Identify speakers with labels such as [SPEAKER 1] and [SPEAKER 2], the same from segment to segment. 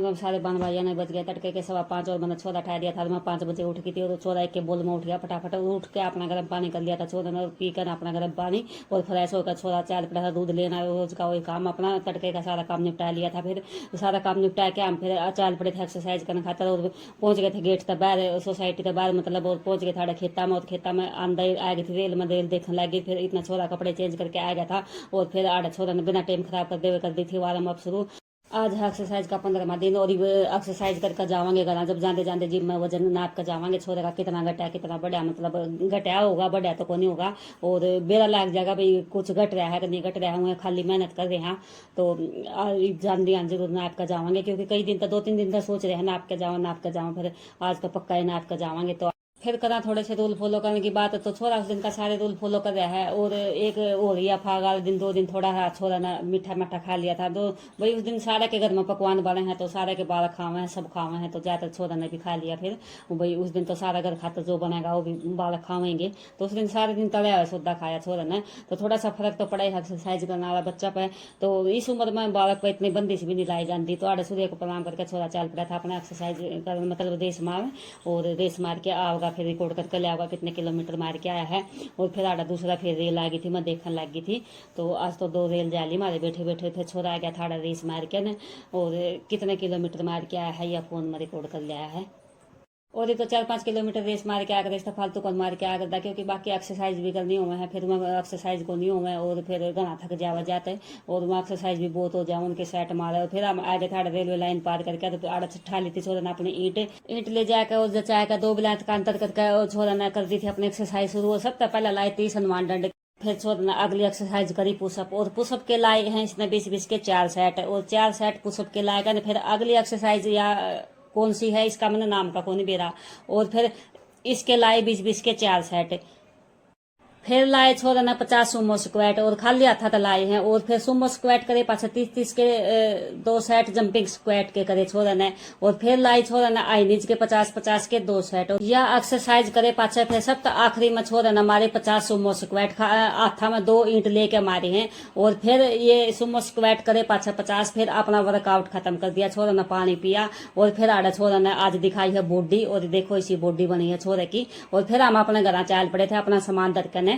[SPEAKER 1] मतलब सारे बहन भाइयों ने बच गए। तड़के के 5:15 और मैंने छोला ठा दिया था। मैं 5 बजे उठ गई थी और छोला एक के बोल में उठ गया। फटाफट उठ के अपना गर्म पानी कर लिया था छोला ने, पी कर अपना गर्म पानी और फ्रेश होकर छोला चाल पड़ा था, दूध लेना, रोज का वही काम, अपना तड़के का सारा काम निपटा लिया था। फिर सारा काम निपटा के हम फिर चाल पड़े थे एक्सरसाइज करने खातर और पहुंच गए थे गेट तक बाहर, सोसाइटी तक बाहर मतलब, और पहुंच गए थे खेता में। और खेता में अंदर आ गई थी, रेल में रेल देखने लगी। फिर इतना छोरा कपड़े चेंज करके आ गया था और फिर आधा छोरा ने बिना टाइम खराब कर दे कर दी थी वार्म अप शुरू। आज है एक्सरसाइज का 15वां दिन और एक्सरसाइज करके जावांगे घर। जब जाते जाते जिम में वजन नाप कर जावांगे छोरे का कितना घटा कितना बढ़िया, मतलब घटा होगा बढ़िया तो कोई नहीं होगा। और बेरा लाग जाएगा भाई कुछ घट रहा है कि नहीं घट रहा है, खाली मेहनत कर रहे हैं। तो जान ध्यान जरूर नाप कर जावांगे, क्योंकि कई दिन तक 2-3 दिन तक सोच रहे हैं नाप के जाओ। फिर आज तो पक्का ही नाप कर जावांगे। तो फिर करा थोड़े से रूल फॉलो करने की बात है तो छोरा उस दिन का सारे रूल फॉलो कर रहा है। और एक हो रही है फाग वाले दिन 2 दिन थोड़ा सा छोरा ना मीठा मीठा खा लिया था। तो भाई उस दिन सारे के घर में पकवान बने हैं तो सारे के बाल खावे हैं, सब खावे हैं, तो ज्यादातर छोरा ने भी खा लिया। फिर भाई उस दिन तो सारा घर खाता जो बनेगा वो भी बाल खावेंगे। तो उस दिन सारे दिन तला हुआ सौदा खाया छोरा ने। तो थोड़ा सा फर्क तो पड़ा है एक्सरसाइज करने वाला बच्चा पे। तो इस उम्र में बालक पर इतनी बंदिश भी नहीं लाई जाती। तो आड़े सूर्य को प्रणाम करके छोरा चल पड़ा था अपना एक्सरसाइज कर, मतलब रेस मार, और रेस मार के आएगा फिर रिकॉर्ड करके ले आएगा कितने किलोमीटर मार के आया है। और फिर आड़ा दूसरा फिर रेल आ गई थी, मैं देखने लग गई थी। तो आज तो 2 रेल जाली मारे बैठे बैठे थे। छोरा आ गया था आड़ा रेस मार के न, और कितने किलोमीटर मार के आया है या फोन में रिकॉर्ड कर लिया है। और ये तो 4-5 किलोमीटर रेस मार के आ गए, फालतू को मार के आ गया, क्योंकि बाकी एक्सरसाइज भी करनी हुआ है। फिर मैं एक्सरसाइज को नहीं हुआ और फिर घना थक जावा जाते और वहाँ एक्सरसाइज भी बहुत हो जाए उनके सेट मारे। और फिर हम आगे था रेलवे लाइन पार करके, तो आड़ा ठा ली थी छोरा ने अपनी ईंट ले जाकर और जचाकर 2 बिलात का अंतर करके और छोरा ने कर दी थी अपनी एक्सरसाइज शुरू। सबसे पहले लाई 30 हनुमान डंडे। फिर छोरा ने अगली एक्सरसाइज करी पुशअप, और पुशअप के लाए हैं इसने 20-20 के 4 सेट, और 4 सेट पुशअप के लाएगा। फिर अगली एक्सरसाइज या कौन सी है इसका मैंने नाम का कौन बेरा, और फिर इसके लाए 20-20 के 4 सेट। फिर लाए छोरा ने 50 सुमो स्क्वाट और खाली हाथा लाए हैं। और फिर सुमो स्क्वाट करे पाछे 30-30 के 2 सेट जंपिंग स्क्वाट के करे छोरा ने। और फिर लाई छोरा ने आई नीच के 50-50 के 2 सेट या एक्सरसाइज करे पाछे। फिर सब तो आखिरी में छोरा ने मारे 50 सुमो स्क्वाट, हाथा में 2 ईंट लेके मारे हैं। और फिर ये सुमो स्क्वाट करे पाछे 50। फिर अपना वर्कआउट खत्म कर दिया छोरा ने, पानी पिया। और फिर आड़ा छोरा ने आज दिखाई है बॉडी, और देखो इसी बॉडी बनी है छोरे की। और फिर हम अपने घर चल पड़े थे अपना सामान दरकने,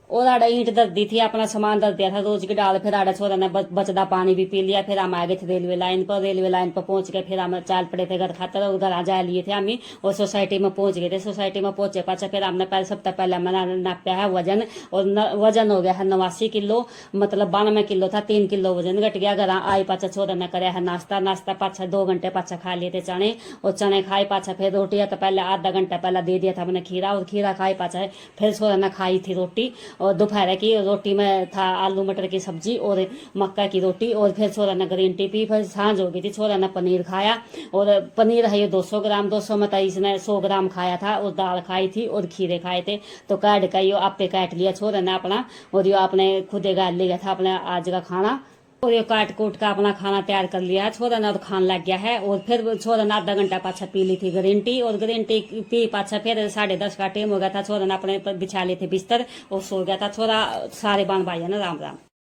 [SPEAKER 1] और आड़ा ईंट दर दी थी, अपना सामान दर दिया था रोज की डाल। फिर आड़ा छोरा ने बचदा पानी भी पी लिया। फिर हम आ गए थे रेलवे लाइन पर। रेलवे लाइन पर पहुंच गए, फिर हम चल पड़े थे घर खातर, और घर जा लिए थे हम। और सोसाइटी में पहुंच गए थे। सोसाइटी में पहुंचे पाछा फिर हमने पहले सबसे पहले मैंने नापा है वजन, और वजन हो गया है 89 किलो, मतलब 92 किलो था, 3 किलो वजन घट गया। घर आई पाछा छोरा ने कराया है नाश्ता पाछा 2 घंटे पाछा खा लिए थे चने, और चने खाए पाछा फिर रोटी तो पहले आधा घंटा पहले दे दिया था मैंने खीरा, और खीरा खाए पाछा फिर छोरा ने खाई थी रोटी। और दोपहर की रोटी में था आलू मटर की सब्जी और मक्का की रोटी। और फिर छोरा ने ग्रीन टी पी। फिर सांझ हो गई थी, छोरा ने पनीर खाया, और पनीर है ये 200 ग्राम, 200 में इसने 100 ग्राम खाया था। और दाल खाई थी और खीरे खाए थे। तो काट का यो आपे काट लिया छोरा ने अपना, और यो आपने खुदे गाल लिया था अपने आज का खाना। और ये काट कूट का अपना खाना तैयार कर लिया है छोरा ने, और खान लग गया है। और फिर छोरा ने आधा घंटा पाछा पी ली थी ग्रीन टी, और ग्रीन टी पी पाछा फिर 10:30 का टाइम हो गया था। छोरा ने अपने बिछा लिए थे बिस्तर और सो गया था छोरा। सारे बान भाई है ना, राम राम।